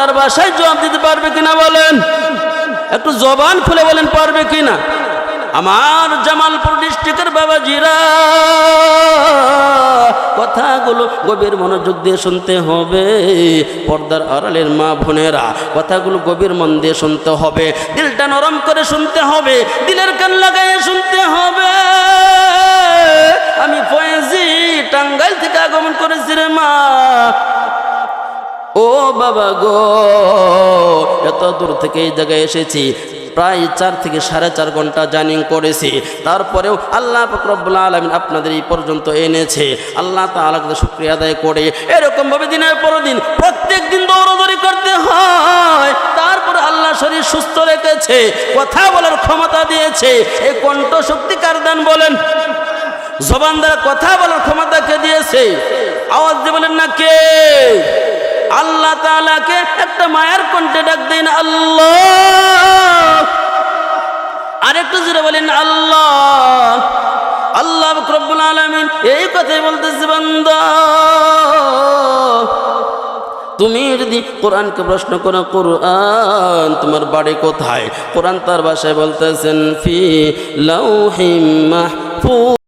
তার বাসায় জবাব দিতে পারবে কিনা বলেন? একটু জবান খুলে বলেন, পারবে কিনা? আমার জামালপুর ডিস্ট্রিক্টের বাবাজিরা, কথাগুলো গভীর মনোযোগ দিয়ে শুনতে হবে। পর্দার আড়ালের মা বোনেরা, কথাগুলো গভীর মন দিয়ে শুনতে হবে, দিলটা নরম করে শুনতে হবে, দিলের কান লাগাইয়ে শুনতে হবে। আমি ফয়েজি টাঙ্গাইল থেকে আগমন করেছি রে মা। ও বাবা গো, এত দূর থেকে এই জায়গায় এসেছি, প্রায় 4 থেকে 4.5 ঘন্টা জার্নি করেছি। তারপরেও আল্লাহ পাক রব্বুল আলামিন আপনাদের এই পর্যন্ত এনেছে। আল্লাহ তাআলাকে শুকরিয়া আদায় করে এরকমভাবে দিনের পর দিন প্রত্যেক দিন দৌড়াদৌড়ি করতে হয়। তারপর আল্লাহ শরীর সুস্থ রেখেছে, কথা বলার ক্ষমতা দিয়েছে। এই কণ্ঠ শক্তি কার দান বলেন? জবান দ্বারা কথা বলার ক্ষমতা কে দিয়েছে? আওয়াজ দিয়ে বলেন না কে? আল্লাহ তাআলাকে একটা মায়ের কণ্ঠে ডাক দেন আল্লাহ। আরেকটু জোরে বলেন আল্লাহ। আল্লাহ রব্বুল আলামিন এই কথাই বলতেছে, বান্দা তুমি যদি কোরআনকে প্রশ্ন করো, কোরআন তোমার বাড়ি কোথায়? কোরআন তার ভাষায় বলতেছেন ফি লাউহিম মাহফুজ।